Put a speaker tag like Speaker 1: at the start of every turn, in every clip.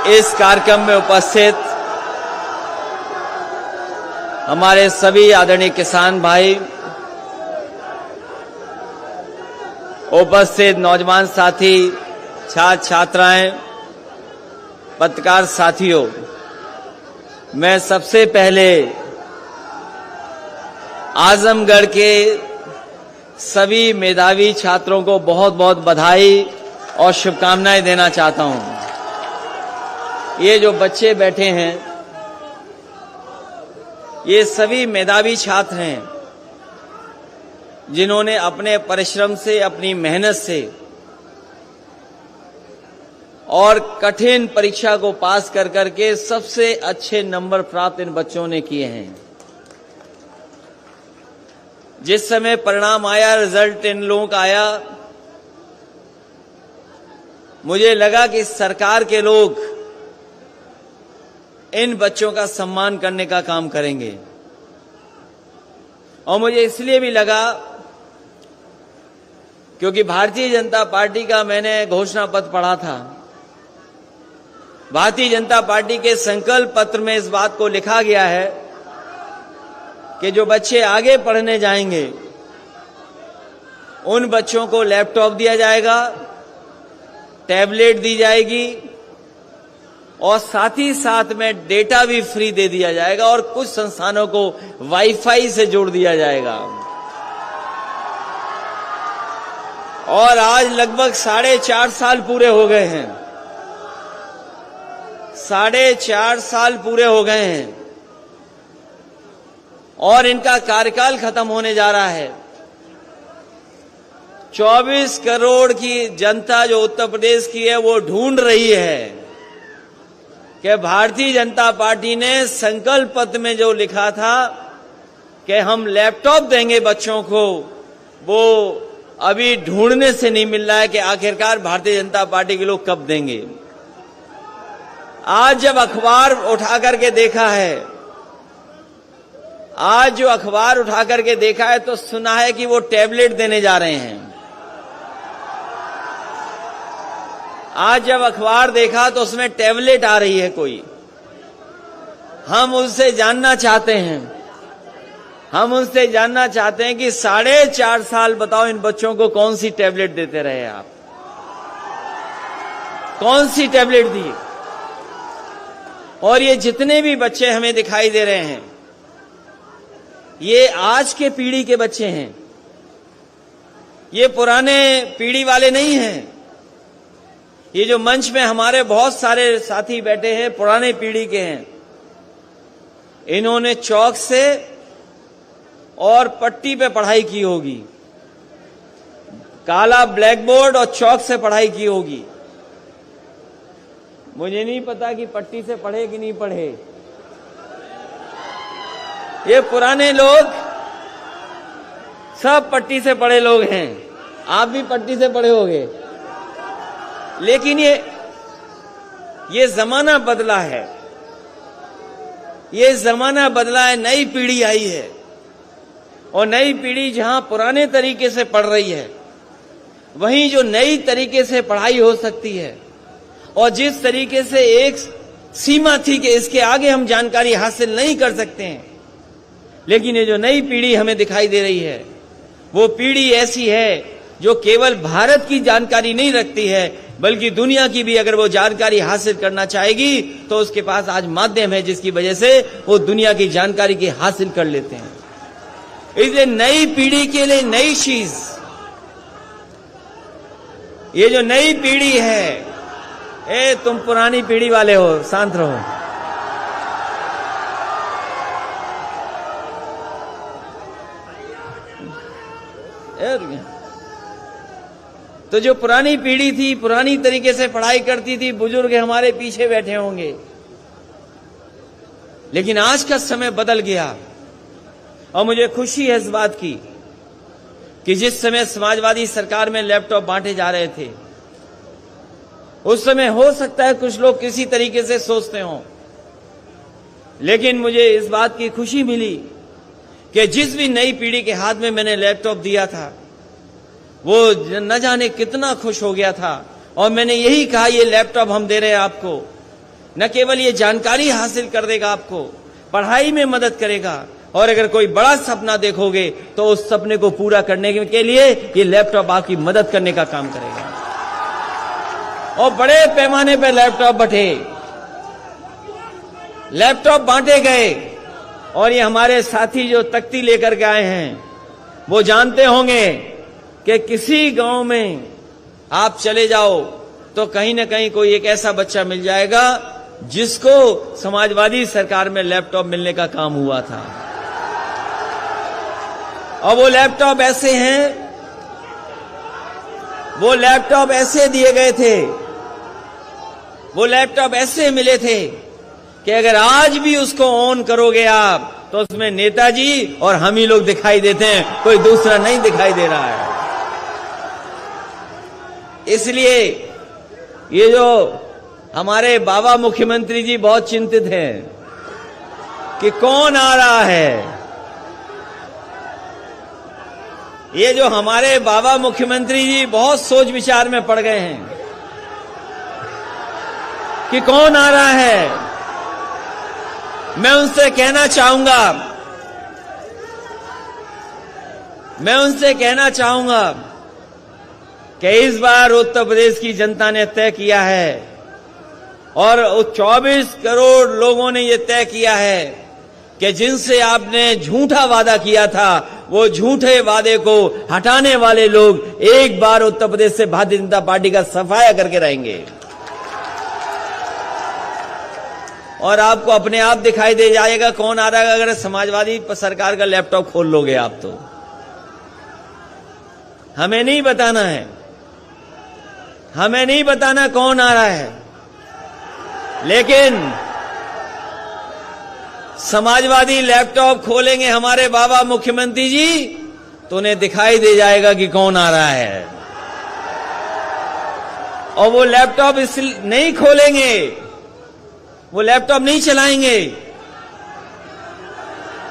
Speaker 1: इस कार्यक्रम में उपस्थित हमारे सभी आदरणीय किसान भाई, उपस्थित नौजवान साथी, छात्र छात्राएं, पत्रकार साथियों, मैं सबसे पहले आजमगढ़ के सभी मेधावी छात्रों को बहुत बहुत बधाई और शुभकामनाएं देना चाहता हूं। ये जो बच्चे बैठे हैं, ये सभी मेधावी छात्र हैं जिन्होंने अपने परिश्रम से, अपनी मेहनत से और कठिन परीक्षा को पास कर करके सबसे अच्छे नंबर प्राप्त इन बच्चों ने किए हैं। जिस समय परिणाम आया, रिजल्ट इन लोगों का आया, मुझे लगा कि सरकार के लोग इन बच्चों का सम्मान करने का काम करेंगे। और मुझे इसलिए भी लगा क्योंकि भारतीय जनता पार्टी का मैंने घोषणा पत्र पढ़ा था। भारतीय जनता पार्टी के संकल्प पत्र में इस बात को लिखा गया है कि जो बच्चे आगे पढ़ने जाएंगे उन बच्चों को लैपटॉप दिया जाएगा, टैबलेट दी जाएगी और साथ ही साथ में डेटा भी फ्री दे दिया जाएगा और कुछ संस्थानों को वाईफाई से जोड़ दिया जाएगा। और आज लगभग 4.5 साल पूरे हो गए हैं। 4.5 साल पूरे हो गए हैं और इनका कार्यकाल खत्म होने जा रहा है। 24 करोड़ की जनता जो उत्तर प्रदेश की है, वो ढूंढ रही है कि भारतीय जनता पार्टी ने संकल्प पत्र में जो लिखा था कि हम लैपटॉप देंगे बच्चों को, वो अभी ढूंढने से नहीं मिल रहा है कि आखिरकार भारतीय जनता पार्टी के लोग कब देंगे। आज जब अखबार उठा करके देखा है, आज जो अखबार उठा करके देखा है तो सुना है कि वो टैबलेट देने जा रहे हैं। आज जब अखबार देखा तो उसमें टैबलेट आ रही है कोई। हम उनसे जानना चाहते हैं कि 4.5 साल बताओ इन बच्चों को कौन सी टैबलेट देते रहे आप? कौन सी टैबलेट दी? और ये जितने भी बच्चे हमें दिखाई दे रहे हैं, ये आज के पीढ़ी के बच्चे हैं, ये पुराने पीढ़ी वाले नहीं हैं। ये जो मंच में हमारे बहुत सारे साथी बैठे हैं, पुराने पीढ़ी के हैं। इन्होंने चौक से और पट्टी पे पढ़ाई की होगी, काला ब्लैक बोर्ड और चौक से पढ़ाई की होगी। मुझे नहीं पता कि पट्टी से पढ़े कि नहीं पढ़े। ये पुराने लोग सब पट्टी से पढ़े लोग हैं। आप भी पट्टी से पढ़े होंगे, लेकिन ये जमाना बदला है। ये जमाना बदला है, नई पीढ़ी आई है और नई पीढ़ी जहां पुराने तरीके से पढ़ रही है, वहीं जो नई तरीके से पढ़ाई हो सकती है और जिस तरीके से एक सीमा थी कि इसके आगे हम जानकारी हासिल नहीं कर सकते हैं, लेकिन ये जो नई पीढ़ी हमें दिखाई दे रही है, वो पीढ़ी ऐसी है जो केवल भारत की जानकारी नहीं रखती है, बल्कि दुनिया की भी अगर वो जानकारी हासिल करना चाहेगी तो उसके पास आज माध्यम है जिसकी वजह से वो दुनिया की जानकारी की हासिल कर लेते हैं। इसलिए नई पीढ़ी के लिए नई चीज, ये जो नई पीढ़ी है, तुम पुरानी पीढ़ी वाले हो, शांत रहो। तो जो पुरानी पीढ़ी थी, पुरानी तरीके से पढ़ाई करती थी, बुजुर्ग हमारे पीछे बैठे होंगे, लेकिन आज का समय बदल गया। और मुझे खुशी है इस बात की कि जिस समय समाजवादी सरकार में लैपटॉप बांटे जा रहे थे, उस समय हो सकता है कुछ लोग किसी तरीके से सोचते हों, लेकिन मुझे इस बात की खुशी मिली कि जिस भी नई पीढ़ी के हाथ में मैंने लैपटॉप दिया था, वो न जाने कितना खुश हो गया था। और मैंने यही कहा, ये लैपटॉप हम दे रहे हैं आपको, न केवल ये जानकारी हासिल कर देगा, आपको पढ़ाई में मदद करेगा, और अगर कोई बड़ा सपना देखोगे तो उस सपने को पूरा करने के लिए ये लैपटॉप आपकी मदद करने का काम करेगा। और बड़े पैमाने पर लैपटॉप बांटे गए, और ये हमारे साथी जो तख्ती लेकर के आए हैं वो जानते होंगे कि किसी गांव में आप चले जाओ तो कहीं ना कहीं कोई एक ऐसा बच्चा मिल जाएगा जिसको समाजवादी सरकार में लैपटॉप मिलने का काम हुआ था। और वो लैपटॉप ऐसे हैं, वो लैपटॉप ऐसे दिए गए थे, वो लैपटॉप ऐसे मिले थे कि अगर आज भी उसको ऑन करोगे आप तो उसमें नेताजी और हम ही लोग दिखाई देते हैं, कोई दूसरा नहीं दिखाई दे रहा है। इसलिए ये जो हमारे बाबा मुख्यमंत्री जी बहुत चिंतित हैं कि कौन आ रहा है। ये जो हमारे बाबा मुख्यमंत्री जी बहुत सोच विचार में पड़ गए हैं कि कौन आ रहा है। मैं उनसे कहना चाहूंगा कि इस बार उत्तर प्रदेश की जनता ने तय किया है, और 24 करोड़ लोगों ने यह तय किया है कि जिनसे आपने झूठा वादा किया था वो झूठे वादे को हटाने वाले लोग एक बार उत्तर प्रदेश से भारतीय जनता पार्टी का सफाया करके रहेंगे। और आपको अपने आप दिखाई दे जाएगा कौन आ रहा है अगर समाजवादी सरकार का लैपटॉप खोल लोगे आप तो। हमें नहीं बताना है, हमें नहीं बताना कौन आ रहा है, लेकिन समाजवादी लैपटॉप खोलेंगे हमारे बाबा मुख्यमंत्री जी तो उन्हें दिखाई दे जाएगा कि कौन आ रहा है। और वो लैपटॉप इसलिए नहीं खोलेंगे, वो लैपटॉप नहीं चलाएंगे,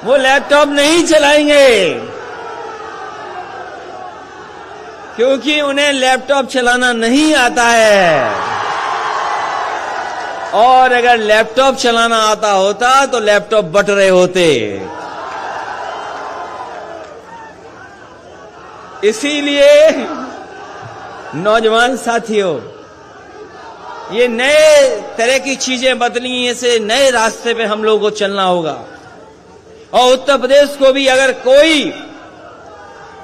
Speaker 1: वो लैपटॉप नहीं चलाएंगे क्योंकि उन्हें लैपटॉप चलाना नहीं आता है। और अगर लैपटॉप चलाना आता होता तो लैपटॉप बट रहे होते। इसीलिए नौजवान साथियों, ये नए तरह की चीजें बदली, ऐसे नए रास्ते पे हम लोगों को चलना होगा। और उत्तर प्रदेश को भी अगर कोई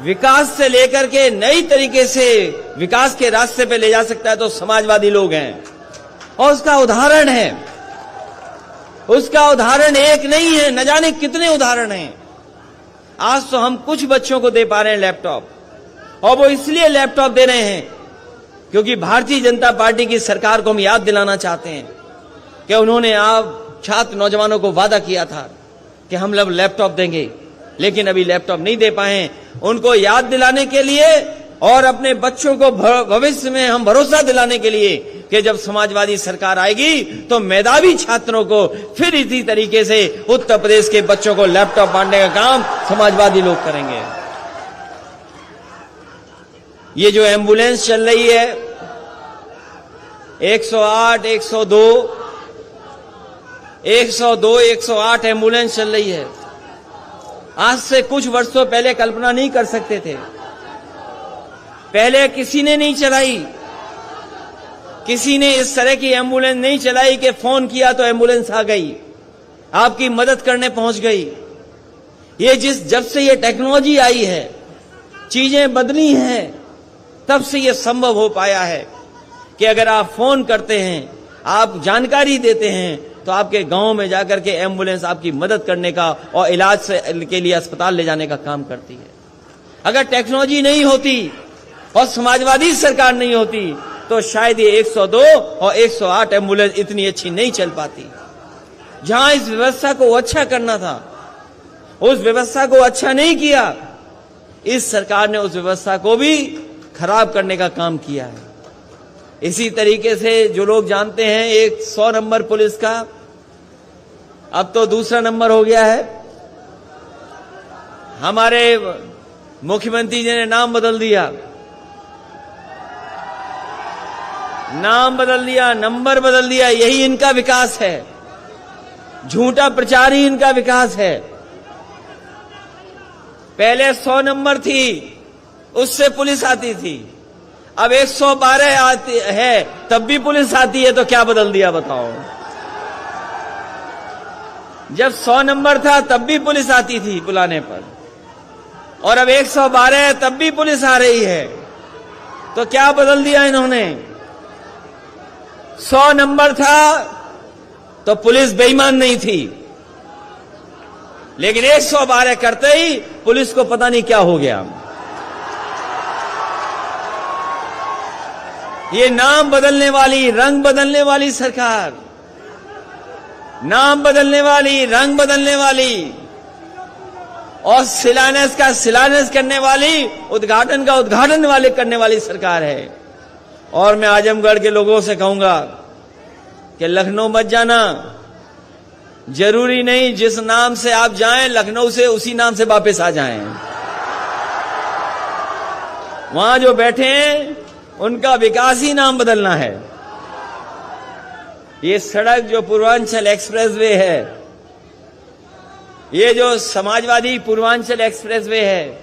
Speaker 1: विकास से लेकर के नई तरीके से विकास के रास्ते पे ले जा सकता है तो समाजवादी लोग हैं। और उसका उदाहरण है, उसका उदाहरण एक नहीं है, न जाने कितने उदाहरण हैं। आज तो हम कुछ बच्चों को दे पा रहे हैं लैपटॉप, और वो इसलिए लैपटॉप दे रहे हैं क्योंकि भारतीय जनता पार्टी की सरकार को हम याद दिलाना चाहते हैं कि उन्होंने आप छात्र नौजवानों को वादा किया था कि हम लोग लैपटॉप देंगे, लेकिन अभी लैपटॉप नहीं दे पाए। उनको याद दिलाने के लिए और अपने बच्चों को भविष्य में हम भरोसा दिलाने के लिए कि जब समाजवादी सरकार आएगी तो मेधावी छात्रों को फिर इसी तरीके से उत्तर प्रदेश के बच्चों को लैपटॉप बांटने का काम समाजवादी लोग करेंगे। ये जो एम्बुलेंस चल रही है 108, 108 एम्बुलेंस चल रही है। आज से कुछ वर्षों पहले कल्पना नहीं कर सकते थे। पहले किसी ने नहीं चलाई, किसी ने इस तरह की एम्बुलेंस नहीं चलाई कि फोन किया तो एम्बुलेंस आ गई, आपकी मदद करने पहुंच गई। ये जब से ये टेक्नोलॉजी आई है, चीजें बदली हैं, तब से ये संभव हो पाया है कि अगर आप फोन करते हैं, आप जानकारी देते हैं तो आपके गांव में जाकर के एम्बुलेंस आपकी मदद करने का और इलाज के लिए अस्पताल ले जाने का काम करती है। अगर टेक्नोलॉजी नहीं होती और समाजवादी सरकार नहीं होती तो शायद ये 102 और 108 एम्बुलेंस इतनी अच्छी नहीं चल पाती। जहां इस व्यवस्था को अच्छा करना था, उस व्यवस्था को अच्छा नहीं किया। इस सरकार ने उस व्यवस्था को भी खराब करने का काम किया है। इसी तरीके से जो लोग जानते हैं, एक 100 नंबर पुलिस का अब तो दूसरा नंबर हो गया है। हमारे मुख्यमंत्री जी ने नाम बदल दिया, नाम बदल दिया, नंबर बदल दिया, यही इनका विकास है। झूठा प्रचार ही इनका विकास है। पहले 100 नंबर थी, उससे पुलिस आती थी, अब 112 आती है तब भी पुलिस आती है, तो क्या बदल दिया बताओ। जब 100 नंबर था तब भी पुलिस आती थी बुलाने पर, और अब 112 है तब भी पुलिस आ रही है, तो क्या बदल दिया इन्होंने। 100 नंबर था तो पुलिस बेईमान नहीं थी, लेकिन 112 करते ही पुलिस को पता नहीं क्या हो गया। ये नाम बदलने वाली, रंग बदलने वाली सरकार, नाम बदलने वाली, रंग बदलने वाली, और शिलान्यास का शिलान्यास करने वाली, उद्घाटन का उद्घाटन वाले करने वाली सरकार है। और मैं आजमगढ़ के लोगों से कहूंगा कि लखनऊ मत जाना, जरूरी नहीं जिस नाम से आप जाएं लखनऊ से उसी नाम से वापस आ जाएं। वहां जो बैठे हैं उनका विकास ही नाम बदलना है। ये सड़क जो पूर्वांचल एक्सप्रेसवे है, ये जो समाजवादी पूर्वांचल एक्सप्रेसवे है,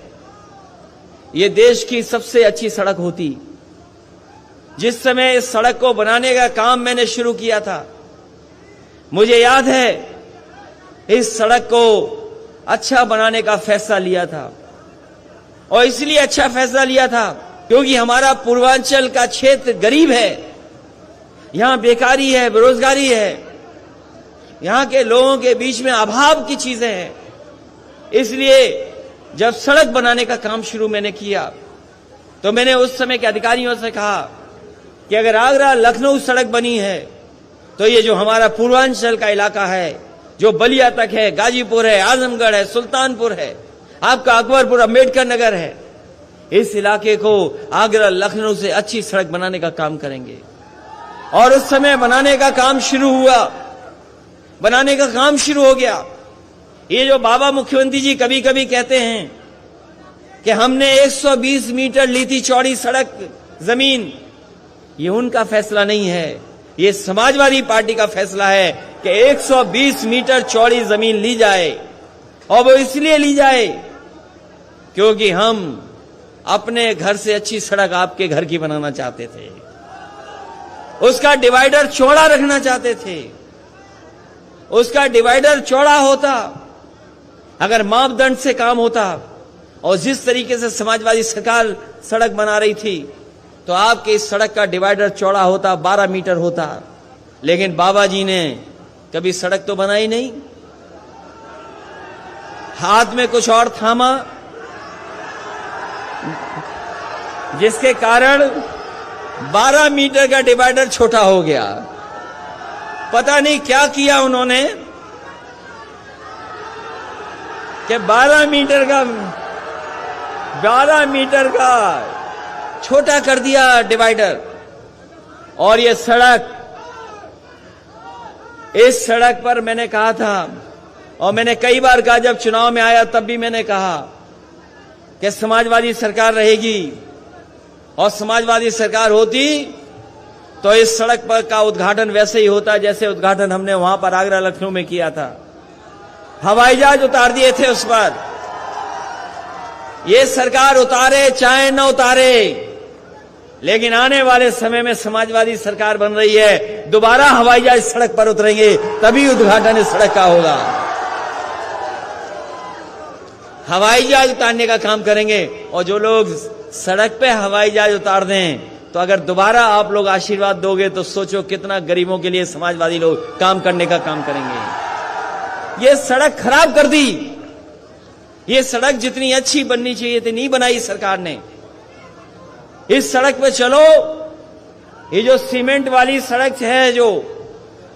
Speaker 1: ये देश की सबसे अच्छी सड़क होती। जिस समय इस सड़क को बनाने का काम मैंने शुरू किया था, मुझे याद है इस सड़क को अच्छा बनाने का फैसला लिया था, और इसलिए अच्छा फैसला लिया था क्योंकि हमारा पूर्वांचल का क्षेत्र गरीब है, यहां बेकारी है, बेरोजगारी है, यहां के लोगों के बीच में अभाव की चीजें हैं। इसलिए जब सड़क बनाने का काम शुरू मैंने किया तो मैंने उस समय के अधिकारियों से कहा कि अगर आगरा लखनऊ सड़क बनी है तो ये जो हमारा पूर्वांचल का इलाका है, जो बलिया तक है, गाजीपुर है, आजमगढ़ है, सुल्तानपुर है, आपका अकबरपुर, अम्बेडकर नगर है, इस इलाके को आगरा लखनऊ से अच्छी सड़क बनाने का काम करेंगे। और उस समय बनाने का काम शुरू हुआ, बनाने का काम शुरू हो गया। ये जो बाबा मुख्यमंत्री जी कभी कभी कहते हैं कि हमने 120 मीटर ली थी चौड़ी सड़क जमीन, ये उनका फैसला नहीं है, ये समाजवादी पार्टी का फैसला है कि 120 मीटर चौड़ी जमीन ली जाए। और वो इसलिए ली जाए क्योंकि हम अपने घर से अच्छी सड़क आपके घर की बनाना चाहते थे, उसका डिवाइडर चौड़ा रखना चाहते थे। उसका डिवाइडर चौड़ा होता, अगर मापदंड से काम होता, और जिस तरीके से समाजवादी सरकार सड़क बना रही थी तो आपके इस सड़क का डिवाइडर चौड़ा होता, 12 मीटर होता। लेकिन बाबा जी ने कभी सड़क तो बनाई नहीं, हाथ में कुछ और थामा, जिसके कारण 12 मीटर का डिवाइडर छोटा हो गया। पता नहीं क्या किया उन्होंने कि 12 मीटर का छोटा कर दिया डिवाइडर। और ये सड़क, इस सड़क पर मैंने कहा था, और मैंने कई बार कहा, जब चुनाव में आया तब भी मैंने कहा कि समाजवादी सरकार रहेगी, और समाजवादी सरकार होती तो इस सड़क पर का उद्घाटन वैसे ही होता जैसे उद्घाटन हमने वहां पर आगरा लखनऊ में किया था। हवाई जहाज उतार दिए थे उस पर। ये सरकार उतारे चाहे न उतारे, लेकिन आने वाले समय में समाजवादी सरकार बन रही है, दोबारा हवाई जहाज सड़क पर उतरेंगे, तभी उद्घाटन इस सड़क का होगा। हवाई जहाज उतारने का काम करेंगे, और जो लोग सड़क पे हवाई जहाज उतार दें तो अगर दोबारा आप लोग आशीर्वाद दोगे तो सोचो कितना गरीबों के लिए समाजवादी लोग काम करने का काम करेंगे। ये सड़क खराब कर दी। ये सड़क जितनी अच्छी बननी चाहिए थी नहीं बनाई सरकार ने। इस सड़क पे चलो, ये जो सीमेंट वाली सड़क है, जो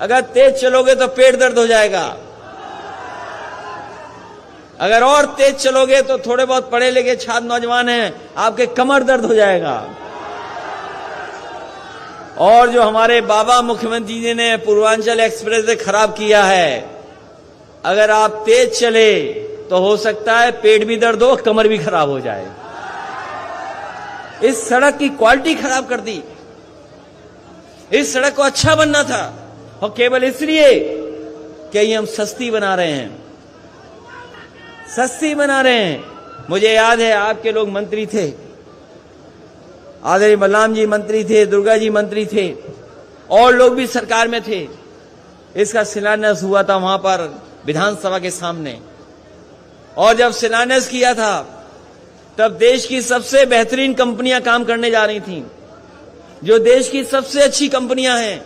Speaker 1: अगर तेज चलोगे तो पेट दर्द हो जाएगा, अगर और तेज चलोगे तो थोड़े बहुत पढ़े लिखे छात्र नौजवान हैं, आपके कमर दर्द हो जाएगा। और जो हमारे बाबा मुख्यमंत्री जी ने पूर्वांचल एक्सप्रेस से खराब किया है, अगर आप तेज चले तो हो सकता है पेट भी दर्द हो, कमर भी खराब हो जाए। इस सड़क की क्वालिटी खराब कर दी। इस सड़क को अच्छा बनना था, और केवल इसलिए कि ये हम सस्ती बना रहे हैं, सस्ती बना रहे हैं। मुझे याद है आपके लोग मंत्री थे, आदरणीय बलराम जी मंत्री थे, दुर्गा जी मंत्री थे, और लोग भी सरकार में थे। इसका शिलान्यास हुआ था वहां पर विधानसभा के सामने, और जब शिलान्यास किया था तब देश की सबसे बेहतरीन कंपनियां काम करने जा रही थीं, जो देश की सबसे अच्छी कंपनियां हैं,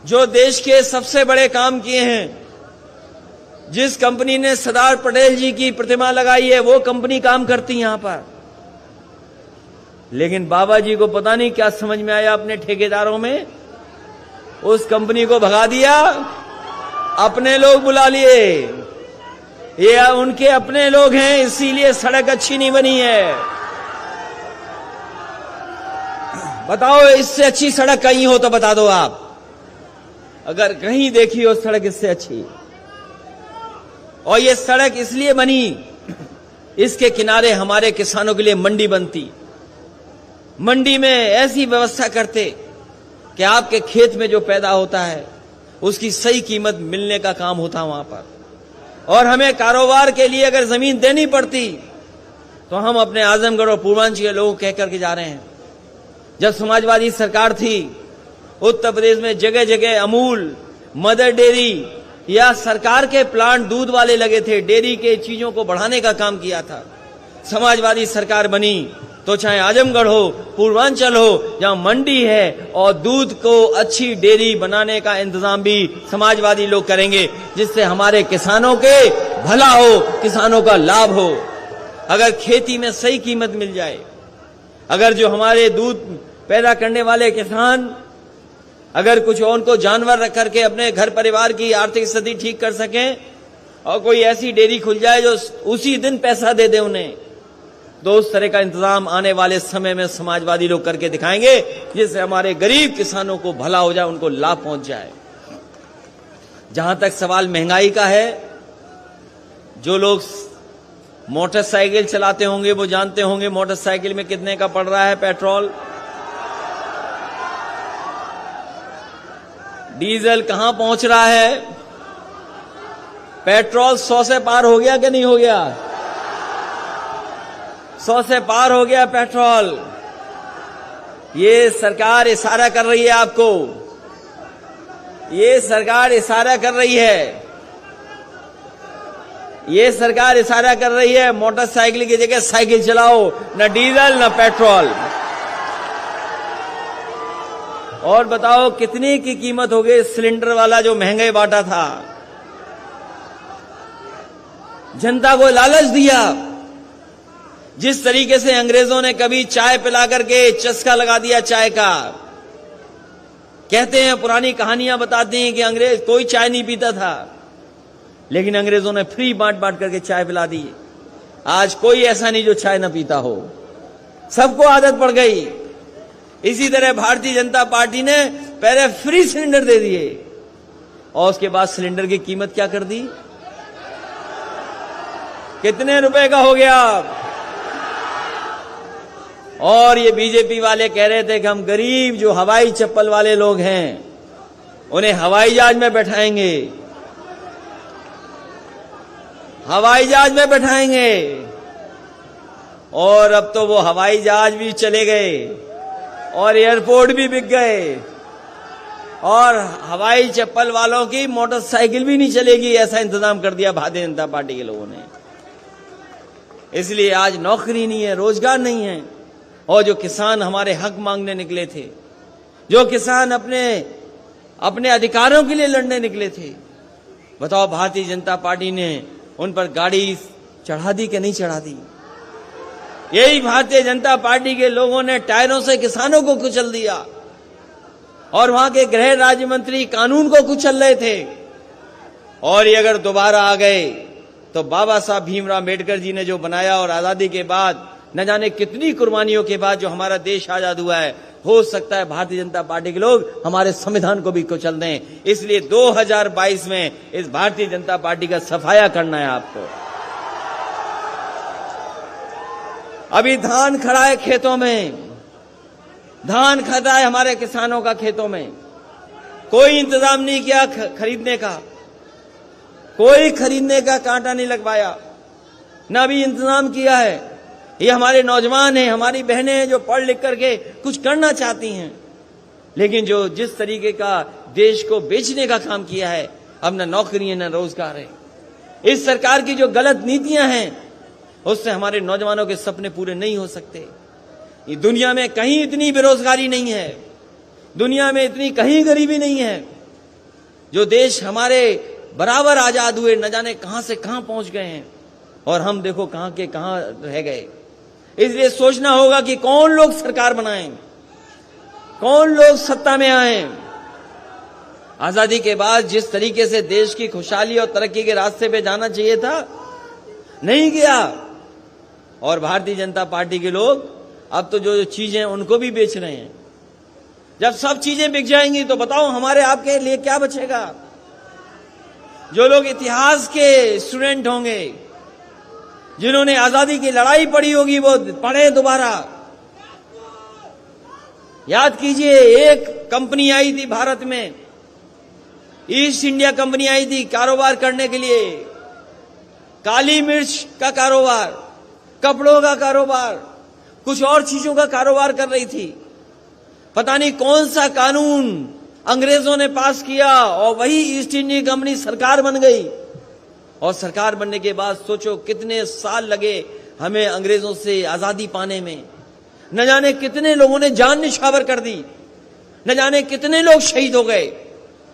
Speaker 1: जो देश के सबसे बड़े काम किए हैं। जिस कंपनी ने सरदार पटेल जी की प्रतिमा लगाई है वो कंपनी काम करती यहां पर। लेकिन बाबा जी को पता नहीं क्या समझ में आया, अपने ठेकेदारों में उस कंपनी को भगा दिया, अपने लोग बुला लिए। ये उनके अपने लोग हैं, इसीलिए सड़क अच्छी नहीं बनी है। बताओ, इससे अच्छी सड़क कहीं हो तो बता दो आप, अगर कहीं देखी हो सड़क इससे अच्छी। और ये सड़क इसलिए बनी, इसके किनारे हमारे किसानों के लिए मंडी बनती, मंडी में ऐसी व्यवस्था करते कि आपके खेत में जो पैदा होता है उसकी सही कीमत मिलने का काम होता वहां पर। और हमें कारोबार के लिए अगर जमीन देनी पड़ती तो हम अपने आजमगढ़ और पूर्वांचल के लोग कह करके जा रहे हैं। जब समाजवादी सरकार थी, उत्तर प्रदेश में जगह जगह अमूल, मदर डेयरी या सरकार के प्लांट दूध वाले लगे थे, डेयरी के चीजों को बढ़ाने का काम किया था। समाजवादी सरकार बनी तो चाहे आजमगढ़ हो, पूर्वांचल हो, जहां मंडी है और दूध को अच्छी डेयरी बनाने का इंतजाम भी समाजवादी लोग करेंगे, जिससे हमारे किसानों के भला हो, किसानों का लाभ हो। अगर खेती में सही कीमत मिल जाए, अगर जो हमारे दूध पैदा करने वाले किसान अगर कुछ और उनको जानवर रख करके अपने घर परिवार की आर्थिक स्थिति ठीक कर सकें, और कोई ऐसी डेयरी खुल जाए जो उसी दिन पैसा दे दे उन्हें, तो उस तरह का इंतजाम आने वाले समय में समाजवादी लोग करके दिखाएंगे, जिससे हमारे गरीब किसानों को भला हो जाए, उनको लाभ पहुंच जाए। जहां तक सवाल महंगाई का है, जो लोग मोटरसाइकिल चलाते होंगे वो जानते होंगे मोटरसाइकिल में कितने का पड़ रहा है पेट्रोल, डीजल कहां पहुंच रहा है। पेट्रोल 100 से पार हो गया कि नहीं हो गया? 100 से पार हो गया पेट्रोल। ये सरकार इशारा कर रही है आपको, ये सरकार इशारा कर रही है, ये सरकार इशारा कर रही है मोटरसाइकिल की जगह साइकिल चलाओ, न डीजल न पेट्रोल। और बताओ कितनी की कीमत हो गई सिलेंडर वाला जो महंगाई बांटा था। जनता को लालच दिया। जिस तरीके से अंग्रेजों ने कभी चाय पिला करके चस्का लगा दिया चाय का, कहते हैं पुरानी कहानियां बताती हैं कि अंग्रेज कोई चाय नहीं पीता था, लेकिन अंग्रेजों ने फ्री बांट बांट करके चाय पिला दी। आज कोई ऐसा नहीं जो चाय ना पीता हो, सबको आदत पड़ गई। इसी तरह भारतीय जनता पार्टी ने पहले फ्री सिलेंडर दे दिए और उसके बाद सिलेंडर की कीमत क्या कर दी, कितने रुपए का हो गया। और ये बीजेपी वाले कह रहे थे कि हम गरीब जो हवाई चप्पल वाले लोग हैं उन्हें हवाई जहाज में बैठाएंगे, हवाई जहाज में बैठाएंगे। और अब तो वो हवाई जहाज भी चले गए और एयरपोर्ट भी बिक गए, और हवाई चप्पल वालों की मोटरसाइकिल भी नहीं चलेगी, ऐसा इंतजाम कर दिया भारतीय जनता पार्टी के लोगों ने। इसलिए आज नौकरी नहीं है, रोजगार नहीं है। और जो किसान हमारे हक मांगने निकले थे, जो किसान अपने अधिकारों के लिए लड़ने निकले थे, बताओ भारतीय जनता पार्टी ने उन पर गाड़ी चढ़ा दी कि नहीं चढ़ा दी? यही भारतीय जनता पार्टी के लोगों ने टायरों से किसानों को कुचल दिया, और वहां के गृह राज्य मंत्री कानून को कुचल रहे थे। और ये अगर दोबारा आ गए तो बाबा साहब भीमराव अम्बेडकर जी ने जो बनाया, और आजादी के बाद न जाने कितनी कुर्बानियों के बाद जो हमारा देश आजाद हुआ है, हो सकता है भारतीय जनता पार्टी के लोग हमारे संविधान को भी कुचल दें। इसलिए 2022 में इस भारतीय जनता पार्टी का सफाया करना है आपको। अभी धान खड़ा है खेतों में, धान खाता है हमारे किसानों का खेतों में, कोई इंतजाम नहीं किया खरीदने का, कोई खरीदने का कांटा नहीं लगवाया, ना भी इंतजाम किया है। ये हमारे नौजवान हैं, हमारी बहनें हैं जो पढ़ लिख करके कुछ करना चाहती हैं, लेकिन जो जिस तरीके का देश को बेचने का काम किया है, अब न नौकरी है न रोजगार है। इस सरकार की जो गलत नीतियां हैं उससे हमारे नौजवानों के सपने पूरे नहीं हो सकते। ये दुनिया में कहीं इतनी बेरोजगारी नहीं है, दुनिया में इतनी कहीं गरीबी नहीं है। जो देश हमारे बराबर आजाद हुए न जाने कहां से कहां पहुंच गए हैं, और हम देखो कहां के कहां रह गए। इसलिए सोचना होगा कि कौन लोग सरकार बनाएं, कौन लोग सत्ता में आए। आजादी के बाद जिस तरीके से देश की खुशहाली और तरक्की के रास्ते पे जाना चाहिए था, नहीं गया। और भारतीय जनता पार्टी के लोग अब तो जो चीजें उनको भी बेच रहे हैं। जब सब चीजें बिक जाएंगी तो बताओ हमारे आपके लिए क्या बचेगा। जो लोग इतिहास के स्टूडेंट होंगे, जिन्होंने आजादी की लड़ाई पढ़ी होगी, वो पढ़े दोबारा। याद कीजिए, एक कंपनी आई थी भारत में, ईस्ट इंडिया कंपनी आई थी कारोबार करने के लिए। काली मिर्च का कारोबार, कपड़ों का कारोबार, कुछ और चीजों का कारोबार कर रही थी। पता नहीं कौन सा कानून अंग्रेजों ने पास किया और वही ईस्ट इंडिया कंपनी सरकार बन गई। और सरकार बनने के बाद सोचो कितने साल लगे हमें अंग्रेजों से आजादी पाने में। न जाने कितने लोगों ने जान निछावर कर दी, न जाने कितने लोग शहीद हो गए,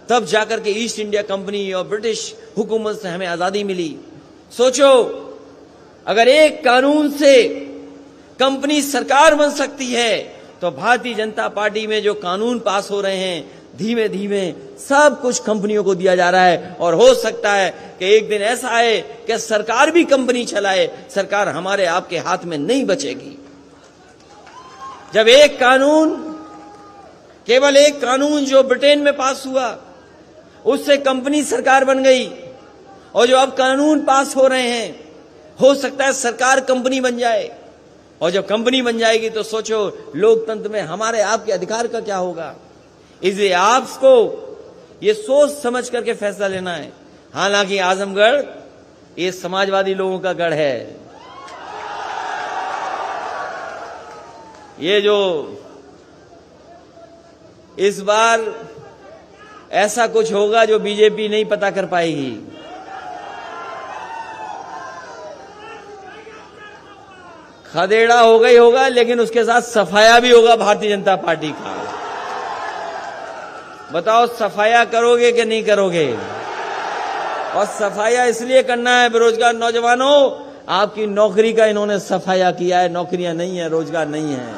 Speaker 1: तब जाकर के ईस्ट इंडिया कंपनी और ब्रिटिश हुकूमत से हमें आजादी मिली। सोचो, अगर एक कानून से कंपनी सरकार बन सकती है, तो भारतीय जनता पार्टी में जो कानून पास हो रहे हैं, धीमे धीमे सब कुछ कंपनियों को दिया जा रहा है। और हो सकता है कि एक दिन ऐसा है कि सरकार भी कंपनी चलाए, सरकार हमारे आपके हाथ में नहीं बचेगी। जब एक कानून, केवल एक कानून जो ब्रिटेन में पास हुआ, उससे कंपनी सरकार बन गई, और जो अब कानून पास हो रहे हैं, हो सकता है सरकार कंपनी बन जाए। और जब कंपनी बन जाएगी तो सोचो लोकतंत्र में हमारे आपके अधिकार का क्या होगा। इसलिए आपको ये सोच समझ करके फैसला लेना है। हालांकि आजमगढ़ ये समाजवादी लोगों का गढ़ है। ये जो इस बार ऐसा कुछ होगा जो बीजेपी नहीं पता कर पाएगी। खदेड़ा होगा ही होगा, लेकिन उसके साथ सफाया भी होगा भारतीय जनता पार्टी का। बताओ सफाया करोगे कि नहीं करोगे। और सफाया इसलिए करना है, बेरोजगार नौजवानों, आपकी नौकरी का इन्होंने सफाया किया है, नौकरियां नहीं है, रोजगार नहीं है।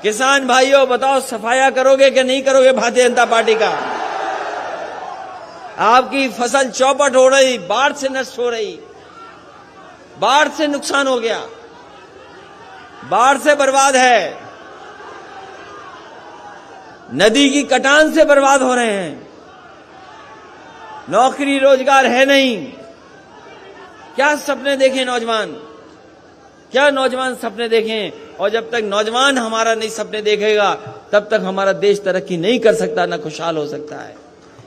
Speaker 1: किसान भाइयों बताओ सफाया करोगे कि नहीं करोगे भारतीय जनता पार्टी का। आपकी फसल चौपट हो रही, बाढ़ से नष्ट हो रही, बाढ़ से नुकसान हो गया, बाढ़ से बर्बाद है, नदी की कटान से बर्बाद हो रहे हैं, नौकरी रोजगार है नहीं। क्या सपने देखें नौजवान, क्या नौजवान सपने देखें। और जब तक नौजवान हमारा नहीं सपने देखेगा, तब तक हमारा देश तरक्की नहीं कर सकता, ना खुशहाल हो सकता है।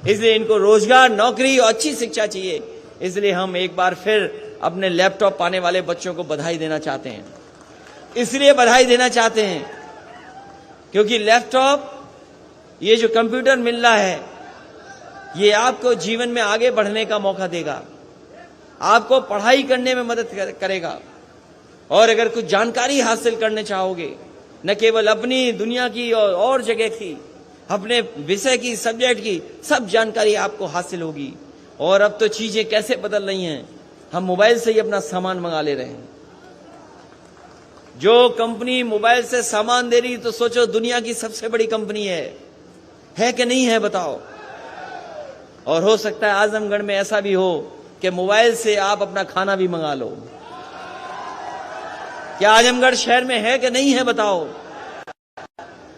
Speaker 1: इसलिए इनको रोजगार, नौकरी और अच्छी शिक्षा चाहिए। इसलिए हम एक बार फिर अपने लैपटॉप पाने वाले बच्चों को बधाई देना चाहते हैं। इसलिए बधाई देना चाहते हैं क्योंकि लैपटॉप, ये जो कंप्यूटर मिल रहा है, ये आपको जीवन में आगे बढ़ने का मौका देगा, आपको पढ़ाई करने में मदद करेगा। और अगर कुछ जानकारी हासिल करने चाहोगे, न केवल अपनी दुनिया की और जगह की, अपने विषय की, सब्जेक्ट की, सब जानकारी आपको हासिल होगी। और अब तो चीजें कैसे बदल रही हैं, हम मोबाइल से ही अपना सामान मंगा ले रहे हैं। जो कंपनी मोबाइल से सामान दे रही, तो सोचो दुनिया की सबसे बड़ी कंपनी है कि नहीं है, बताओ। और हो सकता है आजमगढ़ में ऐसा भी हो कि मोबाइल से आप अपना खाना भी मंगा लो। क्या आजमगढ़ शहर में है कि नहीं है, बताओ।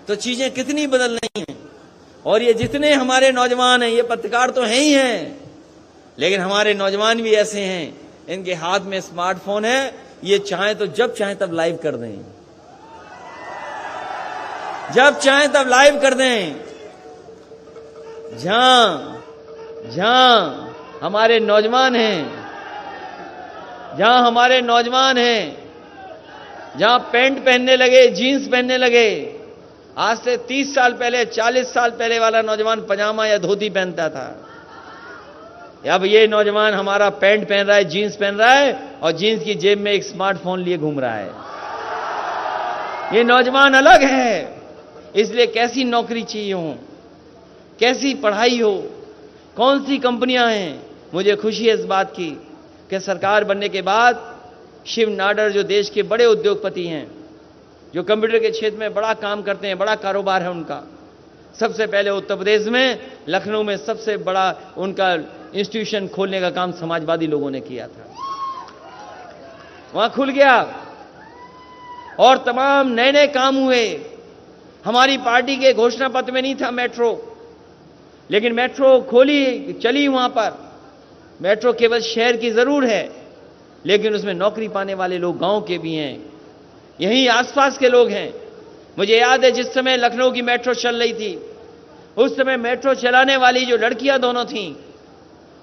Speaker 1: तो चीजें कितनी बदल रही हैं। और ये जितने हमारे नौजवान हैं, ये पत्रकार तो हैं ही हैं, लेकिन हमारे नौजवान भी ऐसे हैं, इनके हाथ में स्मार्टफोन है, ये चाहे तो जब चाहे तब लाइव कर दें। जब चाहें तब लाइव कर दें। जहां हमारे नौजवान हैं, जहां पैंट पहनने लगे, जीन्स पहनने लगे, आज से 30 साल पहले, 40 साल पहले वाला नौजवान पजामा या धोती पहनता था। अब ये नौजवान हमारा पैंट पहन रहा है, जीन्स पहन रहा है और जीन्स की जेब में एक स्मार्टफोन लिए घूम रहा है। ये नौजवान अलग है। इसलिए कैसी नौकरी चाहिए हो, कैसी पढ़ाई हो, कौन सी कंपनियां हैं। मुझे खुशी है इस बात की कि सरकार बनने के बाद शिव नाडर जो देश के बड़े उद्योगपति हैं, जो कंप्यूटर के क्षेत्र में बड़ा काम करते हैं, बड़ा कारोबार है उनका, सबसे पहले उत्तर प्रदेश में लखनऊ में सबसे बड़ा उनका इंस्टीट्यूशन खोलने का काम समाजवादी लोगों ने किया था। वहां खुल गया और तमाम नए नए काम हुए। हमारी पार्टी के घोषणा पत्र में नहीं था मेट्रो, लेकिन मेट्रो खोली, चली। वहां पर मेट्रो केवल शहर की जरूर है, लेकिन उसमें नौकरी पाने वाले लोग गांव के भी हैं, यहीं आसपास के लोग हैं। मुझे याद है जिस समय लखनऊ की मेट्रो चल रही थी, उस समय मेट्रो चलाने वाली जो लड़कियां दोनों थीं,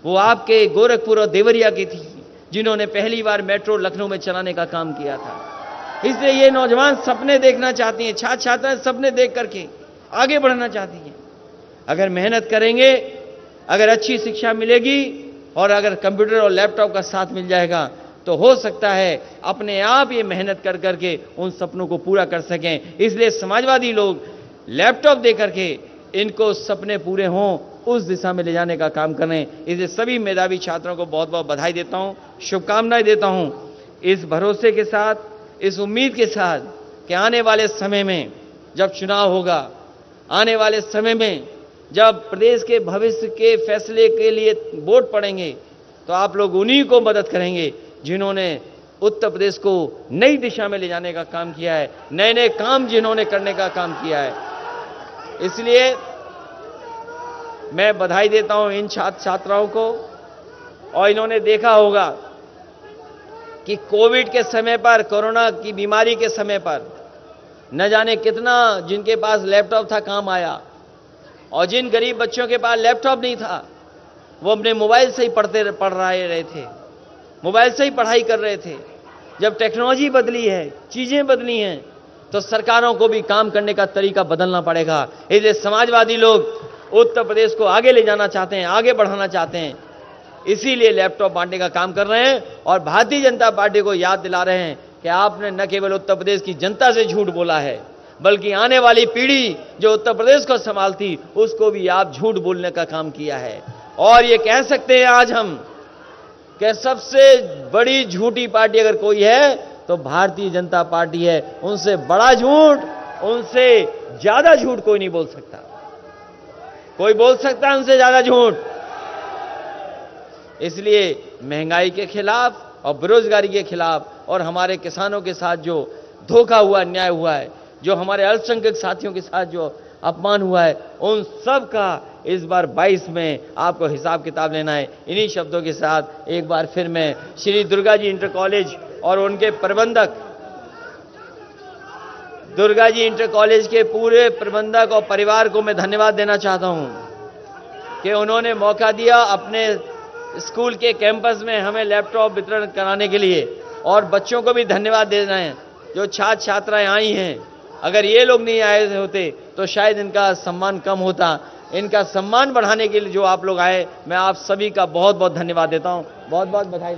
Speaker 1: वो आपके गोरखपुर और देवरिया की थी, जिन्होंने पहली बार मेट्रो लखनऊ में चलाने का काम किया था। इसलिए ये नौजवान सपने देखना चाहती हैं, छात्र छात्राएं सपने देख करके आगे बढ़ना चाहती हैं। अगर मेहनत करेंगे, अगर अच्छी शिक्षा मिलेगी और अगर कंप्यूटर और लैपटॉप का साथ मिल जाएगा, तो हो सकता है अपने आप ये मेहनत कर करके उन सपनों को पूरा कर सकें। इसलिए समाजवादी लोग लैपटॉप दे करके इनको सपने पूरे हों, उस दिशा में ले जाने का काम करें। इसलिए सभी मेधावी छात्रों को बहुत बहुत बधाई देता हूं, शुभकामनाएं देता हूं, इस भरोसे के साथ, इस उम्मीद के साथ कि आने वाले समय में जब चुनाव होगा, आने वाले समय में जब प्रदेश के भविष्य के फैसले के लिए वोट पड़ेंगे, तो आप लोग उन्हीं को मदद करेंगे जिन्होंने उत्तर प्रदेश को नई दिशा में ले जाने का काम किया है, नए नए काम जिन्होंने करने का काम किया है। इसलिए मैं बधाई देता हूं इन छात्र छात्राओं को। और इन्होंने देखा होगा कि कोविड के समय पर, कोरोना की बीमारी के समय पर न जाने कितना जिनके पास लैपटॉप था काम आया, और जिन गरीब बच्चों के पास लैपटॉप नहीं था, वो अपने मोबाइल से ही पढ़ रहे थे, मोबाइल से ही पढ़ाई कर रहे थे। जब टेक्नोलॉजी बदली है, चीजें बदली हैं, तो सरकारों को भी काम करने का तरीका बदलना पड़ेगा। इसलिए समाजवादी लोग उत्तर प्रदेश को आगे ले जाना चाहते हैं, आगे बढ़ाना चाहते हैं, इसीलिए लैपटॉप बांटने का काम कर रहे हैं। और भारतीय जनता पार्टी को याद दिला रहे हैं कि आपने न केवल उत्तर प्रदेश की जनता से झूठ बोला है, बल्कि आने वाली पीढ़ी जो उत्तर प्रदेश को संभालती, उसको भी आप झूठ बोलने का काम किया है। और ये कह सकते हैं आज हम कि सबसे बड़ी झूठी पार्टी अगर कोई है तो भारतीय जनता पार्टी है। उनसे बड़ा झूठ, उनसे ज्यादा झूठ कोई नहीं बोल सकता। कोई बोल सकता है उनसे ज्यादा झूठ। इसलिए महंगाई के खिलाफ और बेरोजगारी के खिलाफ और हमारे किसानों के साथ जो धोखा हुआ, अन्याय हुआ है, जो हमारे अल्पसंख्यक साथियों के साथ जो अपमान हुआ है, उन सब का इस बार 22 में आपको हिसाब किताब लेना है। इन्हीं शब्दों के साथ एक बार फिर मैं श्री दुर्गा जी इंटर कॉलेज और उनके प्रबंधक, दुर्गा जी इंटर कॉलेज के पूरे प्रबंधक और परिवार को मैं धन्यवाद देना चाहता हूं कि उन्होंने मौका दिया अपने स्कूल के कैंपस में हमें लैपटॉप वितरण कराने के लिए। और बच्चों को भी धन्यवाद देना है जो छात्र छात्राएं आई हैं। अगर ये लोग नहीं आए होते तो शायद इनका सम्मान कम होता। इनका सम्मान बढ़ाने के लिए जो आप लोग आए, मैं आप सभी का बहुत बहुत धन्यवाद देता हूं। बहुत बहुत बधाई।